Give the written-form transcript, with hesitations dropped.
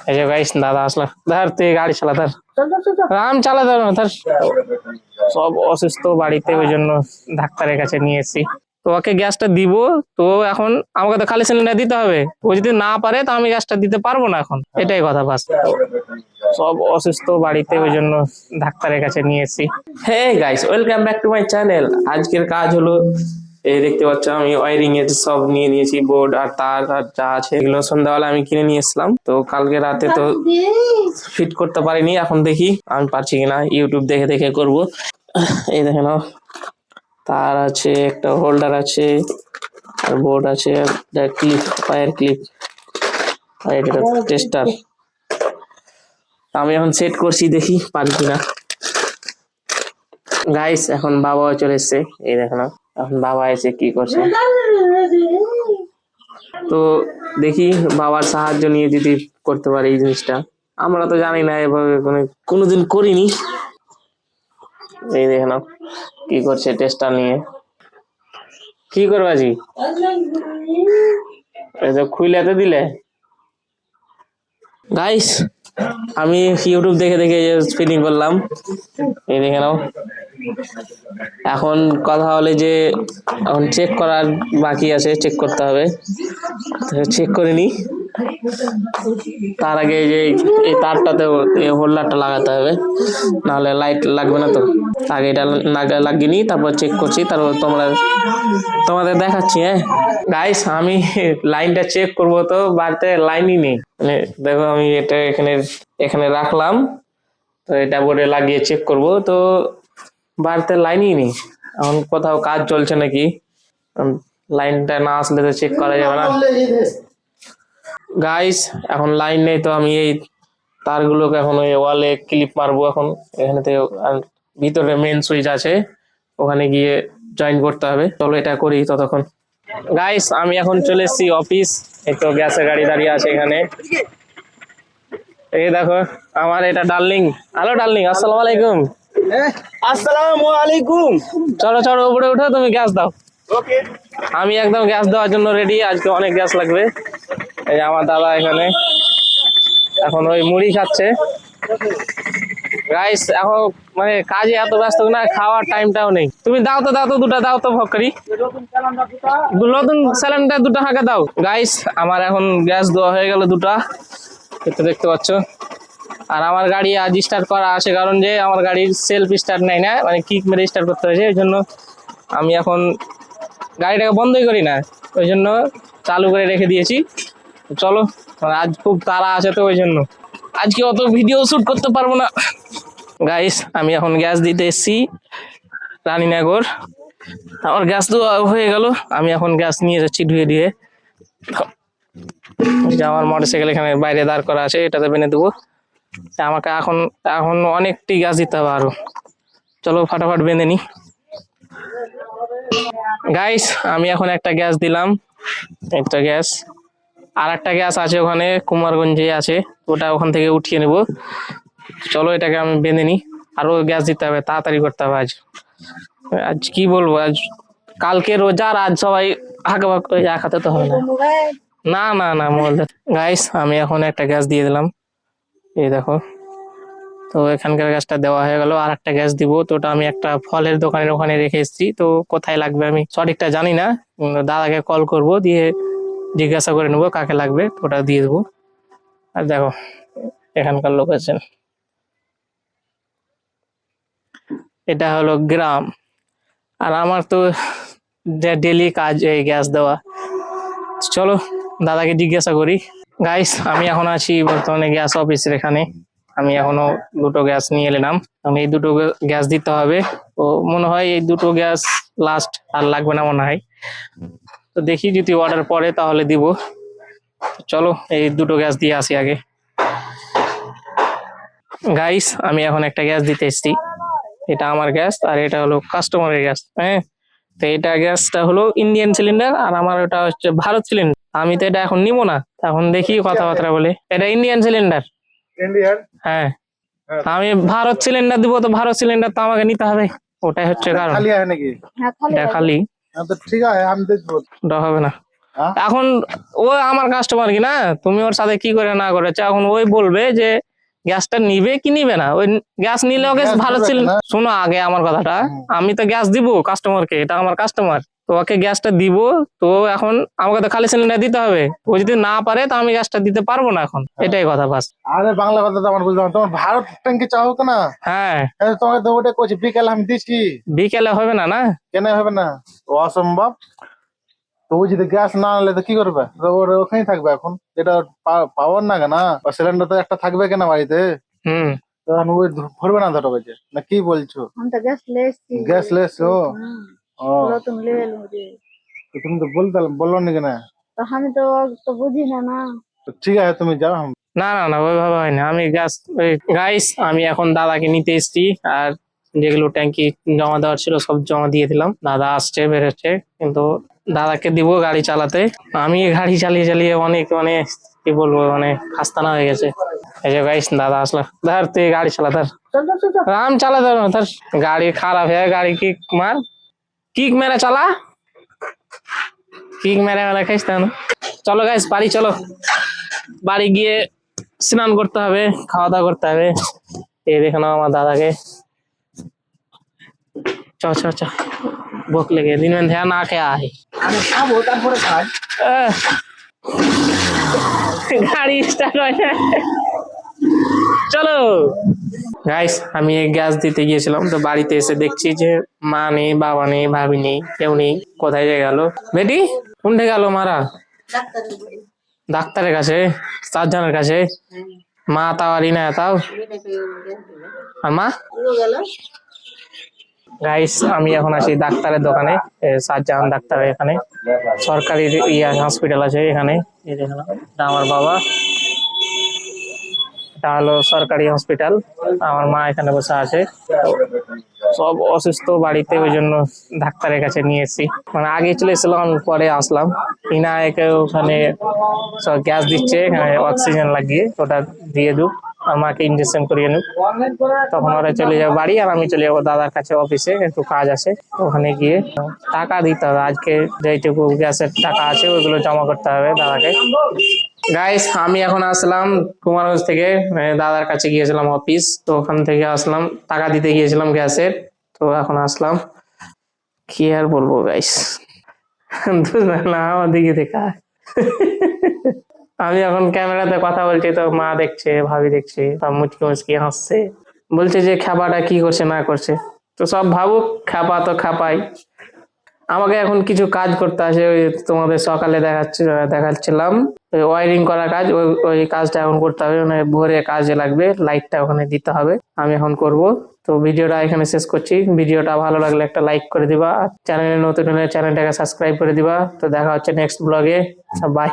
এই যে গাইস দাদা আসলো, ধর তুই গাড়ি চালা, ধর আম চালা, ধর ধর। সব অসুস্থ বাড়িতে, ওই জন্য ডাক্তারের কাছে নিয়ে এসেছি। তো ওকে গ্যাসটা দিব। তো এখন আমাকে তো খালি সিলিন্ডার দিতে হবে। ও যদি না পারে তো আমি গ্যাসটা দিতে পারবো না এখন, এটাই কথা বাস। সব অসুস্থ বাড়িতে, ওই জন্য ডাক্তারের কাছে নিয়ে এসেছি। Hey guys, welcome back to my channel. আজকের কাজ হলো, এই দেখতে পাচ্ছ আমি ওয়ারিং এর সব নিয়ে নিয়েছি, বোর্ড আর তার আর যা আছে এগুলো সন্ধ্যাবেলা আমি কিনে নিয়ে এসলাম। তো কালকে রাতে তো ফিট করতে পারিনি, এখন দেখি আমি পারছি কিনা, ইউটিউব দেখে দেখে করব। এই দেখে নাও, তার আছে, একটা হোল্ডার আছে, আর বোর্ড আছে, আর ক্লিপ, পায়ের ক্লিপ, আর এটা টেস্টার। আমি এখন সেট করছি, দেখি পারি কিনা। গাইস এখন বাবা চলে এসছে, এই দেখো না, এখন বাবা এসে কি করছে। তো দেখি বাবার সাহায্য নিয়ে যদি করতে পারি এই জিনিসটা। আমরা তো জানি না, এভাবে কোনোদিন করিনি। এই দেখে নাও কি করছে টেস্টার নিয়ে। কি করবা জি, খুইলে তো দিলে। গাইস আমি ইউটিউব দেখে দেখে ফিটিং করলাম, এই দেখে নাও। এখন কথা হলে যে এখন চেক করার বাকি আছে, চেক করতে হবে, চেক করে নি। তার আগে যে এই তারটাতে হোল্ডারটা লাগাতে হবে, নাহলে লাইট লাগবে না। তো আগে এটা লাগিয়ে নি, তারপর চেক করছি, তারপর তোমাদের দেখাচ্ছি। হ্যাঁ গাইস, আমি লাইনটা চেক করব, তো বাড়িতে লাইনই নেই। মানে দেখো আমি এটা এখানে রাখলাম, তো এটা বোর্ডে লাগিয়ে চেক করব, তো বাড়িতে লাইনই নেই। এখন কোথাও কাজ চলছে নাকি, লাইনটা না আসলে তো চেক করা যাবে না। গাইস এখন লাইন নেই, তো আমি এই তারগুলোকে এখন ওই ওয়ালে ক্লিপ মারবো। এখন এখানে থেকে ভিতরে মেন সুইচ আছে, ওখানে গিয়ে জয়েন করতে হবে। চলো এটা করি ততক্ষণ। গাইস আমি এখন চলে এসেছি অফিস, একটু গ্যাসের গাড়ি দাঁড়িয়ে আছে এখানে। এই দেখো আমার এটা ডার্লিং। হ্যালো ডার্লিং, আসসালামু আলাইকুম। আসসালামু আলাইকুম। চলো চলো উপরে উঠো, তুমি গ্যাস দাও। ওকে, আমি একদম গ্যাস দেওয়ার জন্য রেডি, আজকে অনেক গ্যাস লাগবে। এই যে আমার দাদা এখানে এখন ওই মুড়ি খাচ্ছে। গাইস এখন মানে কাজে এত ব্যস্ত না, খাওয়ার টাইমটাও নেই। তুমি দাও তো দুটা দাও তো ভক্করি, নতুন সিলিন্ডার দুটো হাঁকা দাও। গাইস আমার এখন গ্যাস দেওয়া হয়ে গেল দুটা, এটা দেখতে পাচ্ছ। আর আমার গাড়ি আজ স্টার্ট করা আছে, কারণ যে আমার গাড়ির সেলফ স্টার্ট নেই না, মানে কিক মেরে স্টার্ট করতে হয়েছে। ওই জন্য আমি এখন গাড়িটাকে বন্ধই করি না, ওই জন্য চালু করে রেখে দিয়েছি। চলো, আজ খুব তাড়া আছে, তো ওই জন্য আজকে অত ভিডিও শুট করতে পারবো না। গাইস আমি এখন গ্যাস দিতে এসেছি রানীনগর। আমার গ্যাস তো হয়ে গেল, আমি এখন গ্যাস নিয়ে যাচ্ছি ধুয়ে দিয়ে। আমার মোটরসাইকেল এখানে বাইরে দাঁড় করা আছে, এটাতে বেঁধে দেবো। আমাকে এখন এখন অনেকটি গ্যাস দিতে হবে আরো। চলো ফাটাফাট বেঁধে নি। গাইস আমি এখন একটা গ্যাস দিলাম, একটা গ্যাস, আর একটা গ্যাস আছে ওখানে কুমারগঞ্জে আছে, ওটা ওখান থেকে উঠিয়ে নেব। চলো এটাকে আমি বেঁধে নি, আরো গ্যাস দিতে হবে, তাড়াতাড়ি করতে হবে। আজ আজ কি বলবো, আজ কালকে রোজার, আজ সবাই হাঁকাবাক করে হাঁকাতে তো হবে না। না না না মোবাইল। গাইস আমি এখন একটা গ্যাস দিয়ে দিলাম, এই দেখো। তো এখানকার গ্যাসটা দেওয়া হয়ে গেল, আর একটা গ্যাস দিব। তো ওটা আমি একটা ফলের দোকানের ওখানে রেখে এসেছি, তো কোথায় লাগবে আমি সঠিকটা জানি না। দাদাকে কল করব, দিয়ে জিজ্ঞাসা করে নেবো কাকে লাগবে, ওটা দিয়ে দেবো। আর দেখো এখানকার লোকেশন, এটা হলো গ্রাম। আর আমার তো ডেলি কাজ এই গ্যাস দেওয়া। চলো দাদাকে জিজ্ঞাসা করি। গাইস আমি এখন আছি বর্তমানে গ্যাস অফিসের এখানে। আমি এখনো দুটো গ্যাস নিয়ে এলাম, আমি এই দুটো গ্যাস দিতে হবে। তো মনে হয় এই দুটো গ্যাস লাস্ট, আর লাগবে না মনে হয়। তো দেখি যদি অর্ডার পড়ে তাহলে দিব। চলো এই দুটো গ্যাস দিয়ে আসি আগে। গাইস আমি এখন একটা গ্যাস দিতে এসেছি, এটা আমার গ্যাস আর এটা হলো কাস্টমারের গ্যাস। হ্যাঁ, তো এটা গ্যাসটা হলো ইন্ডিয়ান সিলিন্ডার, আর আমার ওটা হচ্ছে ভারত সিলিন্ডার। আমি তো এটা এখন নিবো না, এখন দেখি কথাবার্তা বলে। এটা ইন্ডিয়ান সিলিন্ডার। ইন্ডিয়ান। হ্যাঁ, আমি ভারত সিলিন্ডার দিব, তো ভারত সিলিন্ডার তো আমাকে নিতে হবে, ওটাই হচ্ছে কারণ। খালি আছে নাকি? এটা খালি, তো ঠিক আছে, আমি দেখবো। ওটা হবে না। হ্যাঁ? এখন ও আমার কাস্টমার কি না, তুমি ওর সাথে কি করে না করেছো, এখন ওই বলবে যে গ্যাসটা নিবে কি নিবে না। ওই গ্যাস নিলে ওকে গ্যাস ভালো দিবে ছিল। না। শোনো আগে আমার কথাটা, আমি তো গ্যাস দিব কাস্টমারকে, এটা আমার কাস্টমার, তো ওকে গ্যাসটা দিব। তো এখন আমাকে তো খালি সিলিন্ডার দিতে হবে, ও যদি না পারে তো আমি গ্যাসটা দিতে পারবো না এখন, এটাই কথা বাস। আরে বাংলা কথা তো আমার বুঝলাম, তোমার ভারত ট্যাঙ্কি চাও তো না? হ্যাঁ, তোমাকে তো ওটা করছি, বিকেলে আমি দিচ্ছি। বিকেলে হবে না না? কেন হবে না? ও অসম্ভব। তো ও যদি গ্যাস না আনলে তো কি করবে? তো ওর ওখানেই থাকবে এখন, এটা পাওয়ার না কেনা, সিলিন্ডার তো একটা থাকবে কেনা বাড়িতে। হুম। তো এখন ওই ভরবে না ধরো বেজে, না কি বলছো? हम तो गैस ले सी গ্যাস লেস ও ও बोलो तुम ले लो मुझे। তো তুমি তো বললো না কেনা। तो हम तो बुझी ना। তো ঠিক আছে তুমি যাও। না না না, ওইভাবে হয় না। আমি গ্যাস, গাইস আমি এখন দাদাকে নিতে এসেছি, আর যেগুলো ট্যাঙ্কি জমা দেওয়ার ছিল সব জমা দিয়ে দিলাম। দাদা আসছে, বেরোচ্ছে, কিন্তু দাদাকে দিব গাড়ি চালাতে। আমি গাড়ি চালিয়ে চালিয়ে অনেক মানে কি বলবো, মানে খাস্তানা হয়ে গেছে। এই যে গাইস দাদা আসলো, ধর তুই গাড়ি চালা ধর। चल चल चल चल। আমি চালাতে পারবো না, ধর গাড়ি খারাপ হয়ে, গাড়ি কিক মার, কিক মেরে চালা, কিক মেরে মেরে খাইস না। চলো গাইস বাড়ি চলো, বাড়ি গিয়ে স্নান করতে হবে, খাওয়া দাওয়া করতে হবে। এই দেখে নাও আমার দাদাকে, চ চ চ, ভোক লেগে दिन में ध्यान ना খেয়া है। আমি খাবো তারপরে খাই। আহ, গাড়ি স্টার্ট হয় না। চলো গাইস, আমি এই গ্যাস দিতে গিয়েছিলাম, তো বাড়িতে এসে দেখছি যে মা নেই, বাবা নেই, ভাবি নেই, কেউ নেই। কোথায় যে গেল বেটি, কোনটা গেল মারা? ডাক্তারের কাছে, সার্জনের কাছে। মা তাও আর ইনা তাও, আর মা গাইস আমি এখন আছি ডাক্তারের দোকানে, সার্জান ডাক্তার এখানে, সরকারি হসপিটাল আছে এখানে। এই দেখুন, এটা আমার বাবা, এটা হলো সরকারি হসপিটাল। আমার মা এখানে বসে আছে, সব অসুস্থ বাড়িতে, ওই জন্য ডাক্তারের কাছে নিয়ে এসেছি। মানে আগে চলে এসেছিলাম, আমি পরে আসলাম। ইনায়কে ওখানে সব গ্যাস দিচ্ছে, এখানে অক্সিজেন লাগিয়ে, ওটা দিয়ে দু, আর মাকে ইঞ্জেকশন করিয়ে নিক, তখন ওরা চলে যাবে বাড়ি, আর আমি চলে যাবো দাদার কাছে অফিসে, একটু কাজ আছে ওখানে গিয়ে টাকা দিতে হবে। আজকে যেটুকু গ্যাসের টাকা আছে ওইগুলো জমা করতে হবে দাদাকে। গাইস আমি এখন আসলাম কুমারগঞ্জ থেকে, দাদার কাছে গিয়েছিলাম অফিস, তো ওখান থেকে আসলাম, টাকা দিতে গিয়েছিলাম গ্যাসের, তো এখন আসলাম। কি আর বলবো গাইস, না আমার দিকে দেখা। আমি এখন ক্যামেরাতে কথা বলছি, তো মা দেখছে, ভাবি দেখছে, সব মুচকি মুচকি হাসছে, বলছে যে খাপাটা কি করছে না করছে। তো সব ভাবুক, খাপা তো খাপাই। আমাকে এখন কিছু কাজ করতে আছে, ওই তোমাদের সকালে দেখাচ্ছিলাম ওয়ারিং করা কাজ, ওই কাজটা এখন করতে হবে, মানে ভোরে কাজে লাগবে, লাইটটা ওখানে দিতে হবে, আমি এখন করব। তো ভিডিওটা এখানে শেষ করছি। ভিডিওটা ভালো লাগলে একটা লাইক করে দিবা, আর চ্যানেলে নতুন হলে চ্যানেলটাকে সাবস্ক্রাইব করে দিবা। তো দেখা হচ্ছে নেক্সট ব্লগে, বাই।